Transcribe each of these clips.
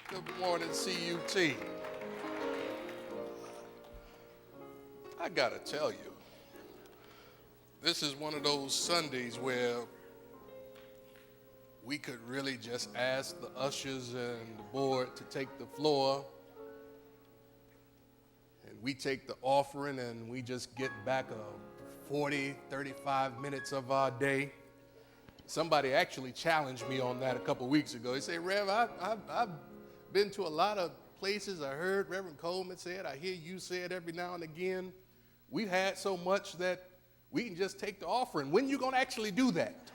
Good morning, CUT. I gotta tell you, this is one of those Sundays where we could really just ask the ushers and the board to take the floor, and we take the offering and we just get back 40, 35 minutes of our day. Somebody actually challenged me on that a couple weeks ago. He said, Rev, I've been to a lot of places. I heard Reverend Coleman say it. I hear you say it every now and again. We've had so much that we can just take the offering. When you going to actually do that?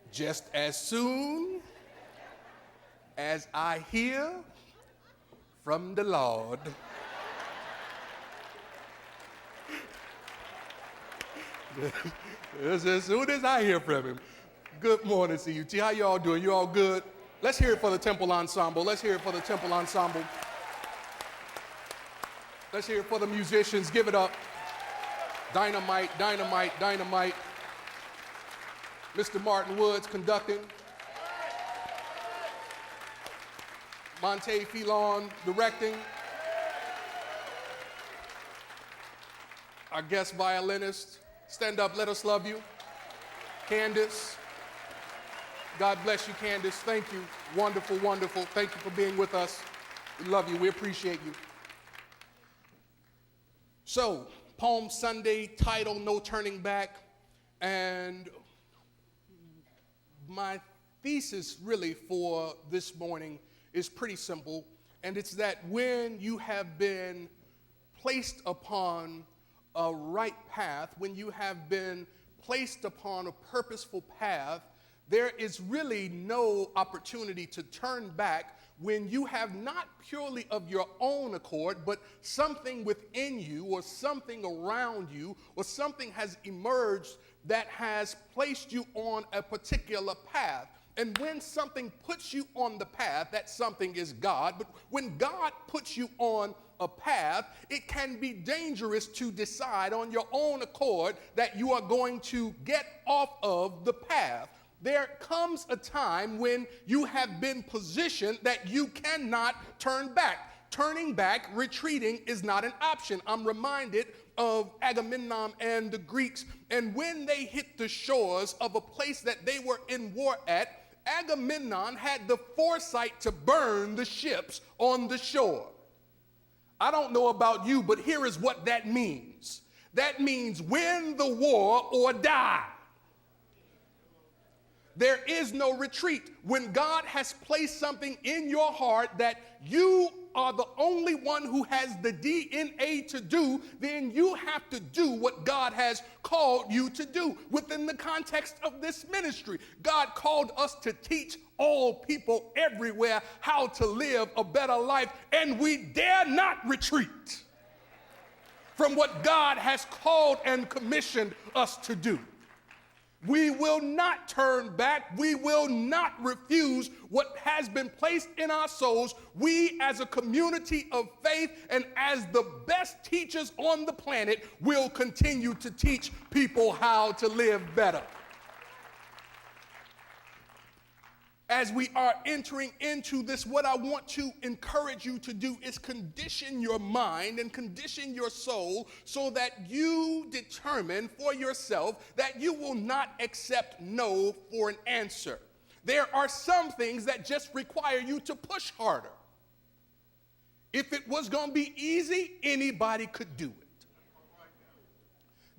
Just as soon as I hear from the Lord. As soon as I hear from him. Good morning, CUT. How y'all doing? You all good? Let's hear it for the Temple Ensemble. Let's hear it for the Temple Ensemble. Let's hear it for the musicians. Give it up. Dynamite, dynamite, dynamite. Mr. Martin Woods conducting. Monte Filon directing. Our guest violinist. Stand up, let us love you. Candace. God bless you, Candace. Thank you. Wonderful, wonderful. Thank you for being with us. We love you. We appreciate you. So, Palm Sunday, title, No Turning Back. And my thesis really for this morning is pretty simple. And it's that when you have been placed upon a right path, when you have been placed upon a purposeful path, there is really no opportunity to turn back when you have not purely of your own accord, but something within you or something around you or something has emerged that has placed you on a particular path. And when something puts you on the path, that something is God. But when God puts you on a path, it can be dangerous to decide on your own accord that you are going to get off of the path. There comes a time when you have been positioned that you cannot turn back. Turning back, retreating is not an option. I'm reminded of Agamemnon and the Greeks, and when they hit the shores of a place that they were in war at, Agamemnon had the foresight to burn the ships on the shore. I don't know about you, but here is what that means. That means win the war or die. There is no retreat. When God has placed something in your heart that you are the only one who has the DNA to do, then you have to do what God has called you to do. Within the context of this ministry, God called us to teach all people everywhere how to live a better life, and we dare not retreat from what God has called and commissioned us to do. We will not turn back. We will not refuse what has been placed in our souls. We, as a community of faith and as the best teachers on the planet, will continue to teach people how to live better. As we are entering into this, what I want to encourage you to do is condition your mind and condition your soul so that you determine for yourself that you will not accept no for an answer. There are some things that just require you to push harder. If it was going to be easy, anybody could do it.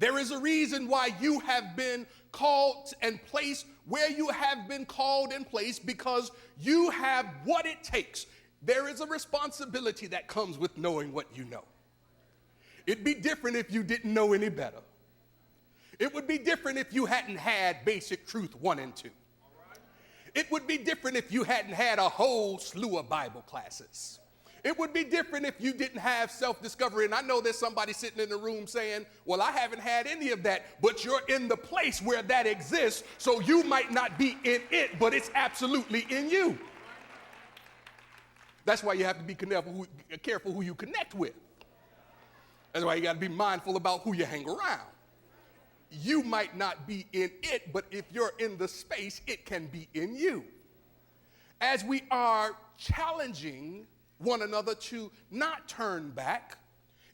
There is a reason why you have been called and placed where you have been called and placed, because you have what it takes. There is a responsibility that comes with knowing what you know. It'd be different if you didn't know any better. It would be different if you hadn't had Basic Truth 1 and 2. It would be different if you hadn't had a whole slew of Bible classes. It would be different if you didn't have self-discovery. And I know there's somebody sitting in the room saying, well, I haven't had any of that, but you're in the place where that exists, so you might not be in it, but it's absolutely in you. That's why you have to be careful who you connect with. That's why you got to be mindful about who you hang around. you might not be in it, but if you're in the space, it can be in you. As we are challenging one another to not turn back,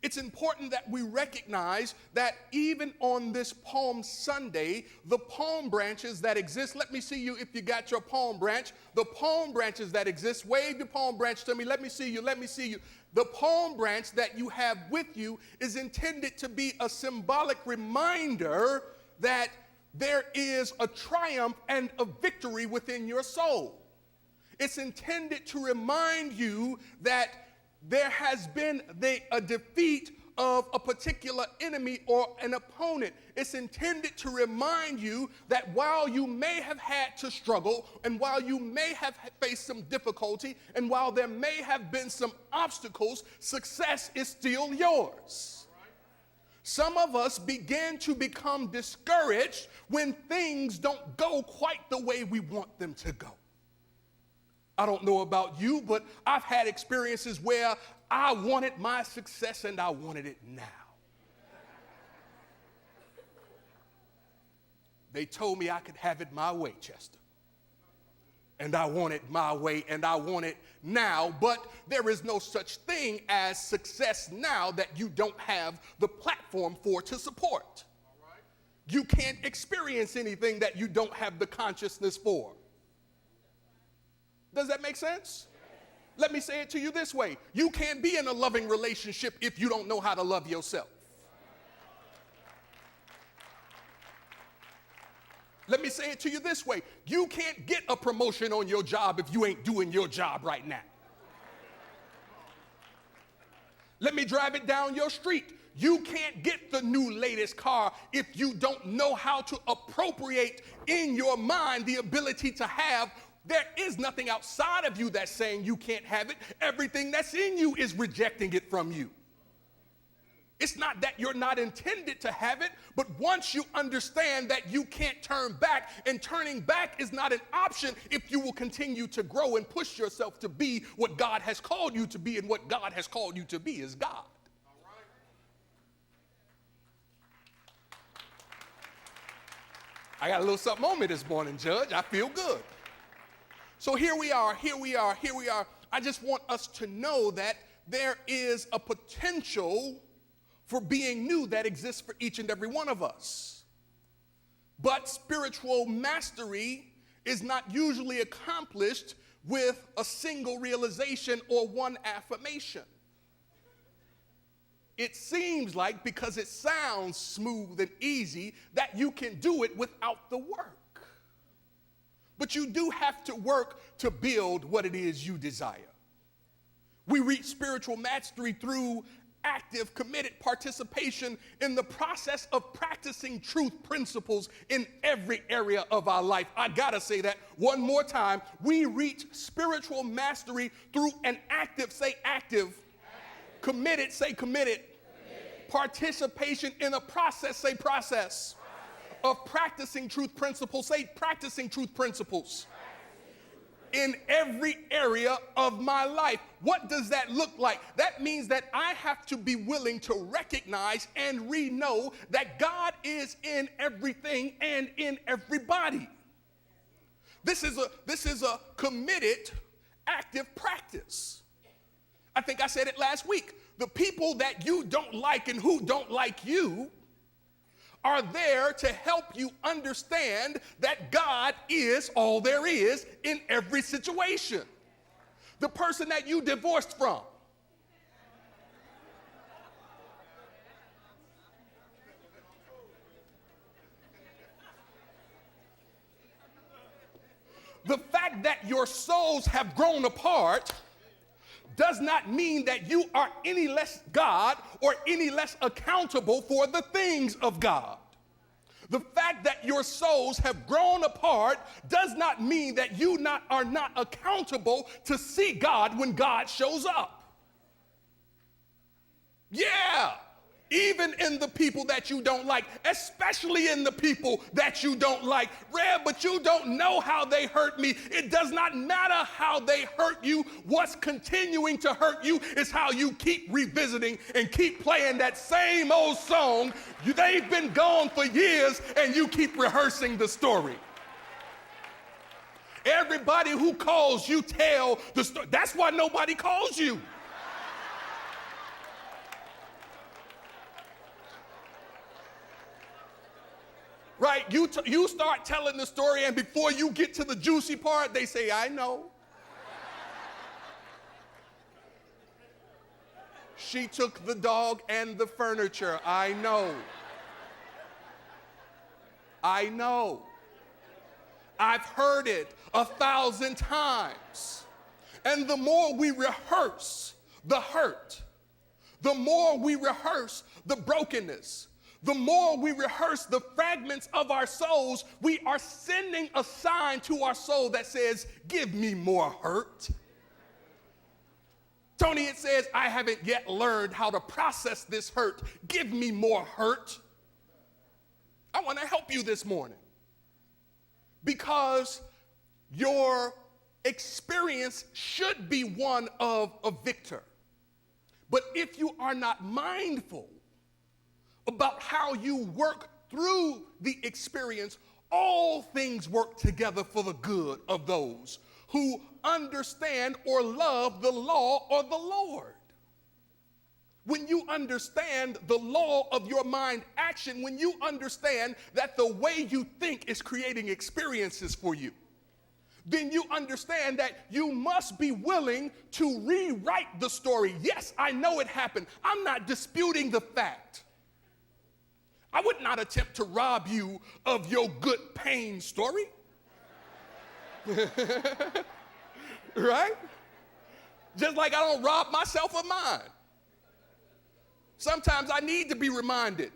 it's important that we recognize that even on this Palm Sunday, the palm branches that exist, let me see you if you got your palm branch, the palm branches that exist, wave the palm branch to me, let me see you, let me see you. The palm branch that you have with you is intended to be a symbolic reminder that there is a triumph and a victory within your soul. It's intended to remind you that there has been a defeat of a particular enemy or an opponent. It's intended to remind you that while you may have had to struggle, and while you may have faced some difficulty, and while there may have been some obstacles, success is still yours. Some of us begin to become discouraged when things don't go quite the way we want them to go. I don't know about you, but I've had experiences where I wanted my success and I wanted it now. They told me I could have it my way, Chester. And I want it my way and I want it now, but there is no such thing as success now that you don't have the platform for to support. You can't experience anything that you don't have the consciousness for. Does that make sense? Let me say it to you this way. You can't be in a loving relationship if you don't know how to love yourself. Let me say it to you this way. You can't get a promotion on your job if you ain't doing your job right now. Let me drive it down your street. You can't get the new latest car if you don't know how to appropriate in your mind the ability to have. There is nothing outside of you that's saying you can't have it. Everything that's in you is rejecting it from you. It's not that you're not intended to have it, but once you understand that you can't turn back, and turning back is not an option if you will continue to grow and push yourself to be what God has called you to be, and what God has called you to be is God. All right. I got a little something on me this morning, Judge. I feel good. So here we are. I just want us to know that there is a potential for being new that exists for each and every one of us. But spiritual mastery is not usually accomplished with a single realization or one affirmation. It seems like, because it sounds smooth and easy, that you can do it without the work. But you do have to work to build what it is you desire. We reach spiritual mastery through active, committed participation in the process of practicing truth principles in every area of our life. I gotta say that one more time. We reach spiritual mastery through an active, say active, committed, say committed, participation in a process, say process, of practicing truth principles, say practicing truth principles in every area of my life. What does that look like? That means that I have to be willing to recognize and know that God is in everything and in everybody. This is a committed, active practice. I think I said it last week. The people that you don't like and who don't like you are there to help you understand that God is all there is in every situation. The person that you divorced from, the fact that your souls have grown apart does not mean that you are any less God or any less accountable for the things of God. The fact that your souls have grown apart does not mean that you are not accountable to see God when God shows up. Yeah. even in the people that you don't like, especially in the people that you don't like. Rev, but you don't know how they hurt me. It does not matter how they hurt you. What's continuing to hurt you is how you keep revisiting and keep playing that same old song. They've been gone for years and you keep rehearsing the story. Everybody who calls you tell the story. That's why nobody calls you. Right? You start telling the story, and before you get to the juicy part, they say, I know. She took the dog and the furniture. I know. I know. I've heard it 1,000 times. And the more we rehearse the hurt, the more we rehearse the brokenness, the more we rehearse the fragments of our souls, we are sending a sign to our soul that says, give me more hurt. Tony, it says, I haven't yet learned how to process this hurt. Give me more hurt. I want to help you this morning because your experience should be one of a victor. But if you are not mindful about how you work through the experience, all things work together for the good of those who understand or love the law or the Lord. When you understand the law of your mind action, when you understand that the way you think is creating experiences for you, then you understand that you must be willing to rewrite the story. Yes, I know it happened. I'm not disputing the fact. I would not attempt to rob you of your good pain story. Right? Just like I don't rob myself of mine. Sometimes I need to be reminded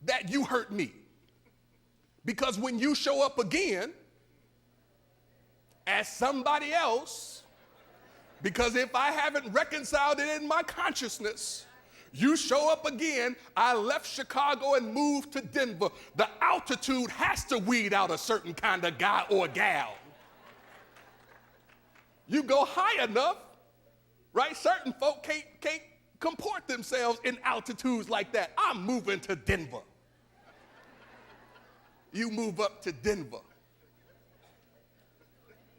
that you hurt me. Because when you show up again as somebody else, because if I haven't reconciled it in my consciousness, you show up again. I left Chicago and moved to Denver. The altitude has to weed out a certain kind of guy or gal. You go high enough, right? Certain folk can't comport themselves in altitudes like that. I'm moving to Denver. You move up to Denver.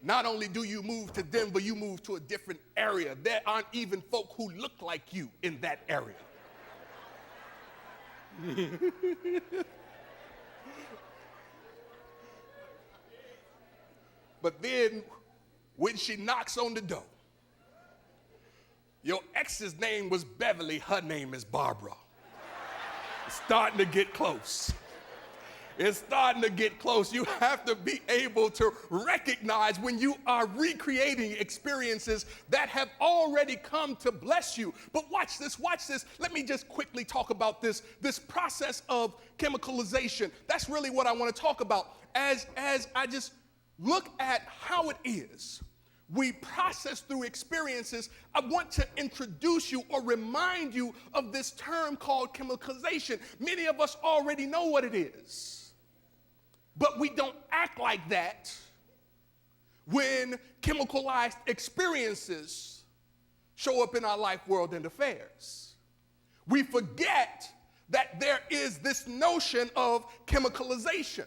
Not only do you move to Denver, you move to a different area. There aren't even folk who look like you in that area. But then when she knocks on the door, your ex's name was Beverly, her name is Barbara. It's starting to get close. It's starting to get close. You have to be able to recognize when you are recreating experiences that have already come to bless you. But watch this, watch this. Let me just quickly talk about this process of chemicalization. That's really what I want to talk about. As I just look at how it is we process through experiences, I want to introduce you or remind you of this term called chemicalization. Many of us already know what it is, but we don't act like that when chemicalized experiences show up in our life, world, and affairs. We forget that there is this notion of chemicalization.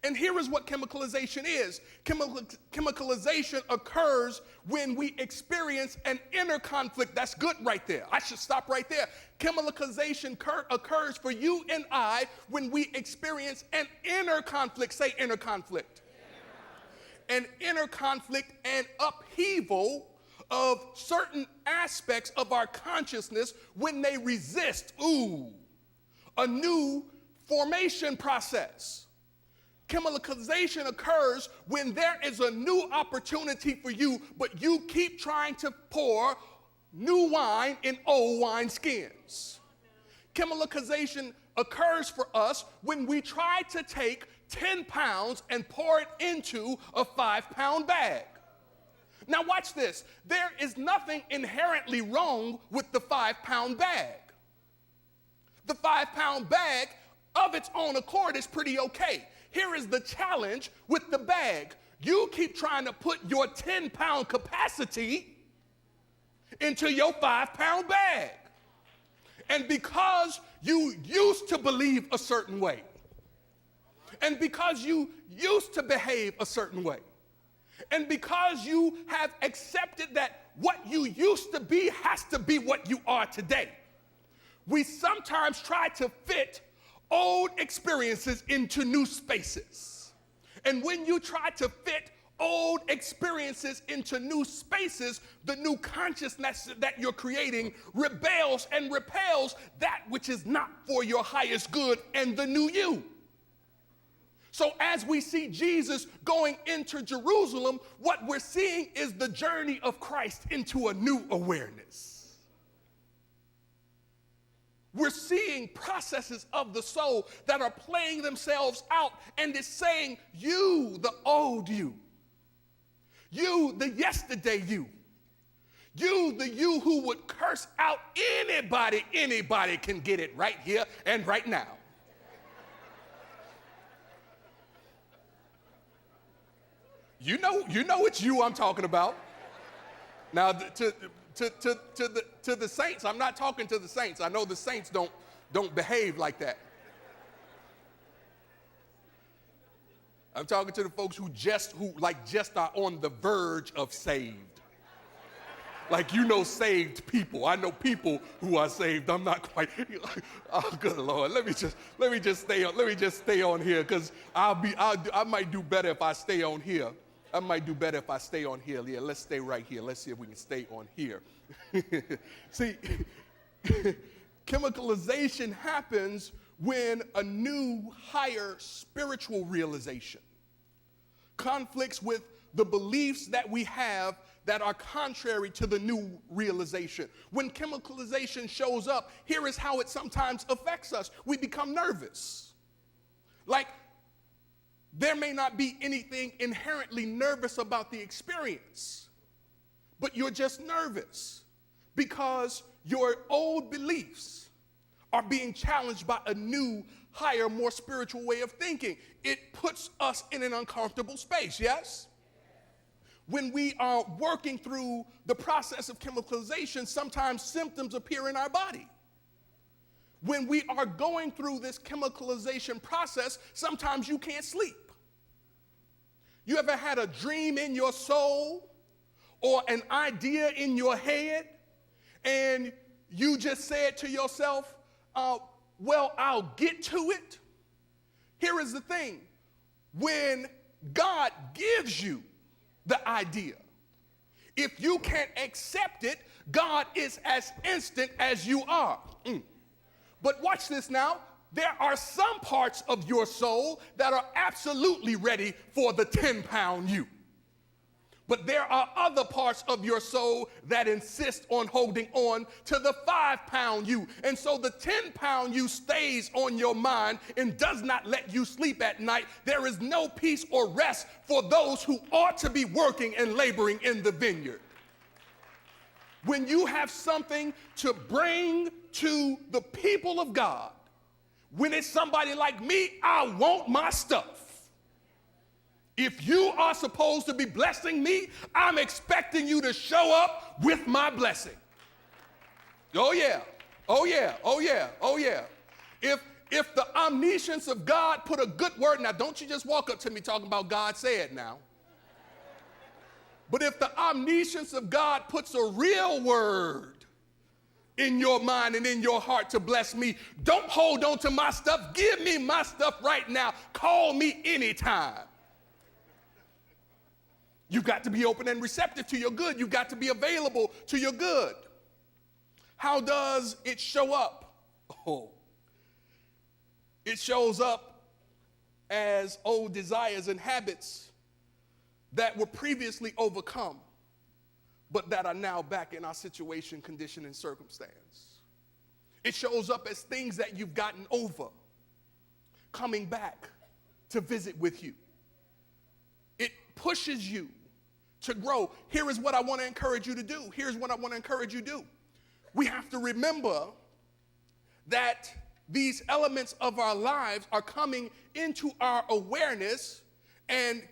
And here is what chemicalization is. Chemicalization occurs when we experience an inner conflict. That's good right there. I should stop right there. Chemicalization occurs for you and I when we experience an inner conflict. Say inner conflict. An inner conflict and upheaval of certain aspects of our consciousness when they resist, a new formation process. Chemicalization occurs when there is a new opportunity for you, but you keep trying to pour new wine in old wine skins. Chemicalization occurs for us when we try to take 10 pounds and pour it into a 5-pound bag. Now watch this. There is nothing inherently wrong with the 5-pound bag. The 5-pound bag of its own accord is pretty okay. Here is the challenge with the bag. You keep trying to put your 10-pound capacity into your 5-pound bag. And because you used to believe a certain way, and because you used to behave a certain way, and because you have accepted that what you used to be has to be what you are today, we sometimes try to fit old experiences into new spaces. And when you try to fit old experiences into new spaces, the new consciousness that you're creating rebels and repels that which is not for your highest good and the new you. So as we see Jesus going into Jerusalem, what we're seeing is the journey of Christ into a new awareness. We're seeing processes of the soul that are playing themselves out, and it's saying, you, the old you, the yesterday you the you who would curse out anybody can get it right here and right now. You know it's you I'm talking about. Now, to the saints, I'm not talking to the saints. I know the saints don't behave like that. I'm talking to the folks who just are on the verge of saved. Like, saved people. I know people who are saved. I'm not quite. Oh, good Lord. Let me just stay on here, because I might do better if I stay on here. Yeah, let's stay right here. Let's see if we can stay on here. See, chemicalization happens when a new, higher spiritual realization conflicts with the beliefs that we have that are contrary to the new realization. When chemicalization shows up, here is how it sometimes affects us. We become nervous. Like, there may not be anything inherently nervous about the experience, but you're just nervous because your old beliefs are being challenged by a new, higher, more spiritual way of thinking. It puts us in an uncomfortable space, yes? When we are working through the process of chemicalization, sometimes symptoms appear in our body. When we are going through this chemicalization process, sometimes you can't sleep. You ever had a dream in your soul or an idea in your head, and you just said to yourself, well, I'll get to it? Here is the thing. When God gives you the idea, if you can't accept it, God is as instant as you are. But watch this now. There are some parts of your soul that are absolutely ready for the 10-pound you. But there are other parts of your soul that insist on holding on to the 5-pound you. And so the 10-pound you stays on your mind and does not let you sleep at night. There is no peace or rest for those who ought to be working and laboring in the vineyard. When you have something to bring to the people of God, when it's somebody like me, I want my stuff. If you are supposed to be blessing me, I'm expecting you to show up with my blessing. Oh yeah, oh yeah, oh yeah, oh yeah. If the omniscience of God put a good word, now don't you just walk up to me talking about God said now. But if the omniscience of God puts a real word in your mind and in your heart to bless me, don't hold on to my stuff. Give me my stuff right now. Call me anytime. You've got to be open and receptive to your good. You've got to be available to your good. How does it show up? Oh, it shows up as old desires and habits that were previously overcome, but that are now back in our situation, condition, and circumstance. It shows up as things that you've gotten over, coming back to visit with you. It pushes you to grow. Here is what I want to encourage you to do. We have to remember that these elements of our lives are coming into our awareness and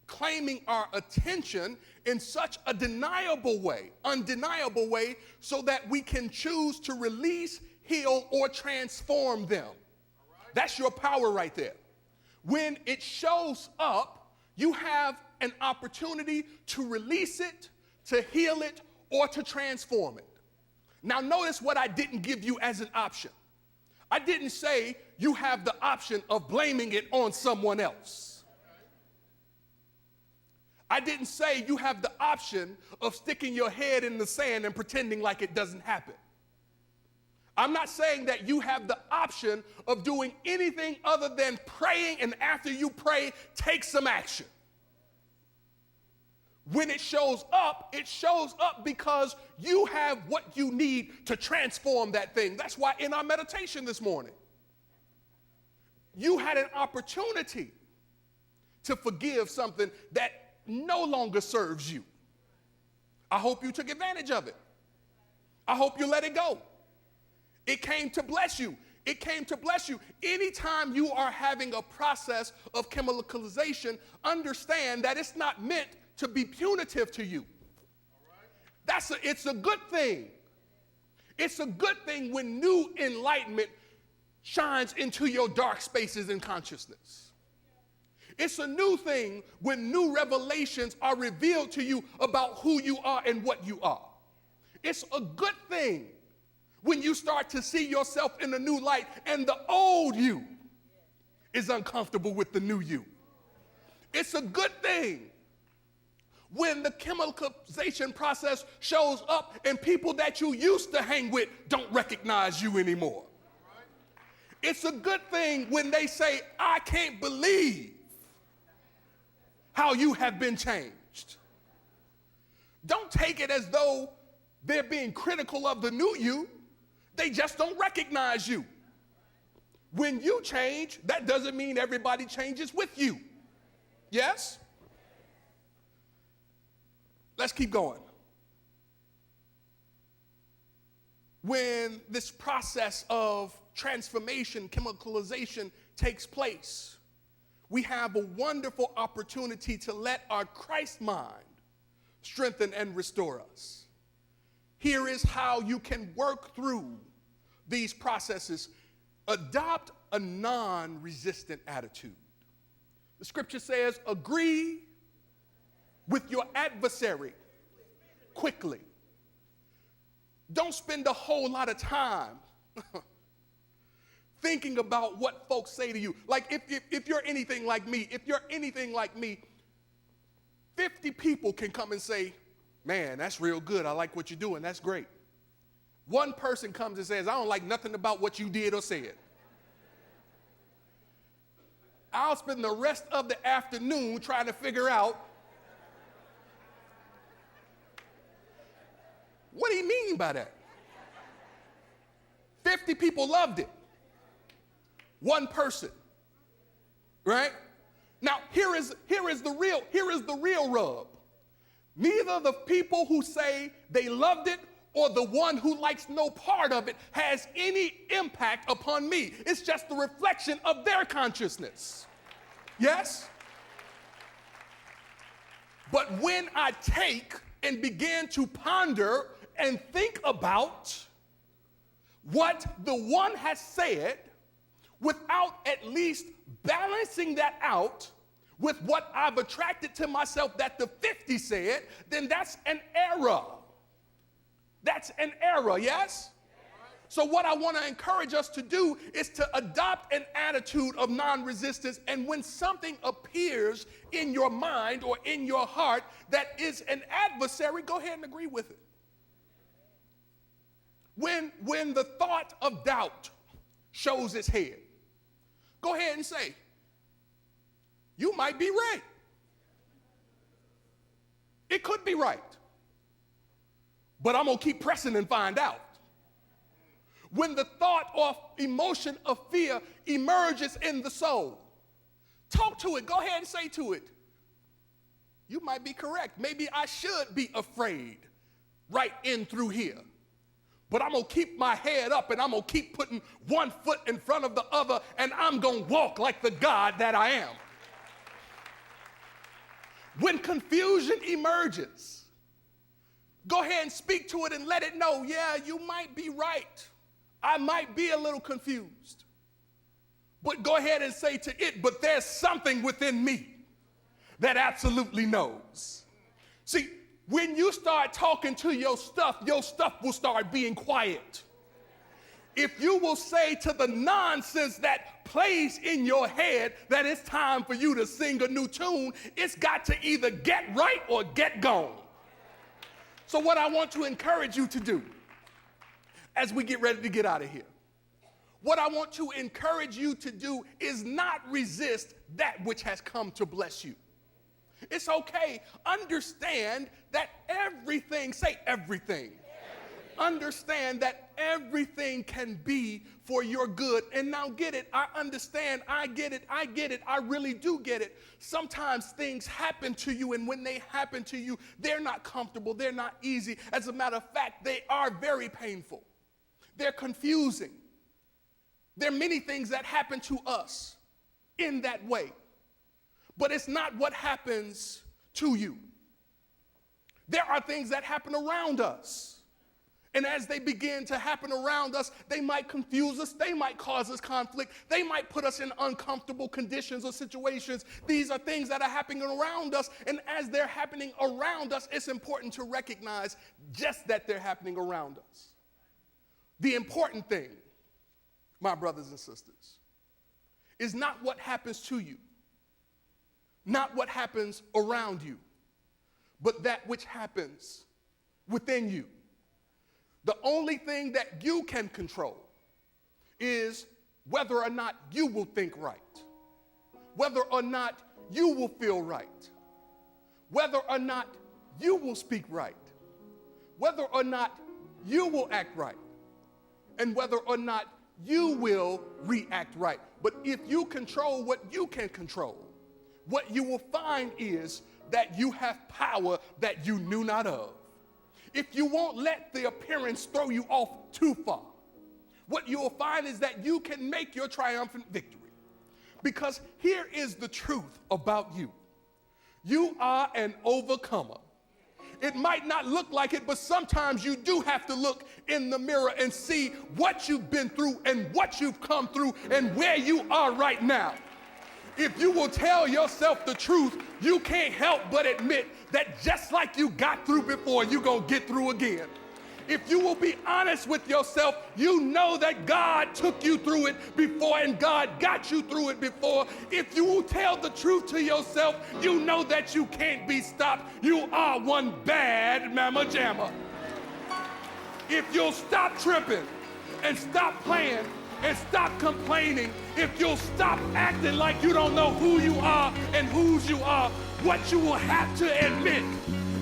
claiming our attention in such a undeniable way, so that we can choose to release, heal, or transform them. That's your power right there. When it shows up, you have an opportunity to release it, to heal it, or to transform it. Now notice what I didn't give you as an option. I didn't say you have the option of blaming it on someone else. I didn't say you have the option of sticking your head in the sand and pretending like it doesn't happen. I'm not saying that you have the option of doing anything other than praying, and after you pray, take some action. When it shows up because you have what you need to transform that thing. That's why in our meditation this morning, you had an opportunity to forgive something that no longer serves you. I hope you took advantage of it. I hope you let it go. It came to bless you. It came to bless you. Anytime you are having a process of chemicalization, understand that it's not meant to be punitive to you. It's a good thing. It's a good thing when new enlightenment shines into your dark spaces in consciousness. It's a new thing when new revelations are revealed to you about who you are and what you are. It's a good thing when you start to see yourself in a new light and the old you is uncomfortable with the new you. It's a good thing when the chemicalization process shows up and people that you used to hang with don't recognize you anymore. It's a good thing when they say, I can't believe how you have been changed. Don't take it as though they're being critical of the new you. They just don't recognize you. When you change, that doesn't mean everybody changes with you. Yes? Let's keep going. When this process of transformation, chemicalization takes place, we have a wonderful opportunity to let our Christ mind strengthen and restore us. Here is how you can work through these processes. Adopt a non-resistant attitude. The scripture says, agree with your adversary quickly. Don't spend a whole lot of time thinking about what folks say to you. Like if you're anything like me, 50 people can come and say, man, that's real good. I like what you're doing. That's great. One person comes and says, I don't like nothing about what you did or said. I'll spend the rest of the afternoon trying to figure out, what do you mean by that? 50 people loved it. One person, right? Now, here is the real rub. Neither the people who say they loved it or the one who likes no part of it has any impact upon me. It's just the reflection of their consciousness. Yes? But when I take and begin to ponder and think about what the one has said, without at least balancing that out with what I've attracted to myself that the 50 said, then that's an error. That's an error, yes? So what I want to encourage us to do is to adopt an attitude of non-resistance, and when something appears in your mind or in your heart that is an adversary, go ahead and agree with it. When the thought of doubt shows its head, go ahead and say, you might be right. It could be right. But I'm going to keep pressing and find out. When the thought or emotion of fear emerges in the soul, talk to it. Go ahead and say to it, you might be correct. Maybe I should be afraid right in through here. but I'm going to keep my head up and I'm going to keep putting one foot in front of the other, and I'm going to walk like the God that I am. When confusion emerges, go ahead and speak to it and let it know, yeah, you might be right. I might be a little confused. But go ahead and say to it, but there's something within me that absolutely knows. See, when you start talking to your stuff will start being quiet. If you will say to the nonsense that plays in your head that it's time for you to sing a new tune, it's got to either get right or get gone. So what I want to encourage you to do as we get ready to get out of here, what I want to encourage you to do is not resist that which has come to bless you. It's okay. Understand that everything, say everything. Understand that everything can be for your good. And now get it. I understand. I get it. I really do get it. Sometimes things happen to you, and when they happen to you, they're not comfortable. They're not easy. As a matter of fact, they are very painful. They're confusing. There are many things that happen to us in that way. But it's not what happens to you. There are things that happen around us. And as they begin to happen around us, they might confuse us. They might cause us conflict. They might put us in uncomfortable conditions or situations. These are things that are happening around us. And as they're happening around us, it's important to recognize just that they're happening around us. The important thing, my brothers and sisters, is not what happens to you, not what happens around you, but that which happens within you. The only thing that you can control is whether or not you will think right, whether or not you will feel right, whether or not you will speak right, whether or not you will act right, and whether or not you will react right. But if you control what you can control, what you will find is that you have power that you knew not of. If you won't let the appearance throw you off too far, what you will find is that you can make your triumphant victory. Because here is the truth about you. You are an overcomer. It might not look like it, but sometimes you do have to look in the mirror and see what you've been through and what you've come through and where you are right now. If you will tell yourself the truth, you can't help but admit that just like you got through before, you're going to get through again. If you will be honest with yourself, you know that God took you through it before and God got you through it before. If you will tell the truth to yourself, you know that you can't be stopped. You are one bad mama jamma. If you'll stop tripping and stop playing and stop complaining, if you'll stop acting like you don't know who you are and whose you are, what you will have to admit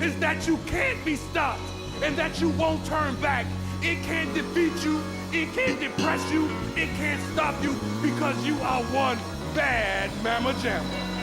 is that you can't be stopped and that you won't turn back. It can't defeat you, it can't depress you, it can't stop you because you are one bad mama jamma.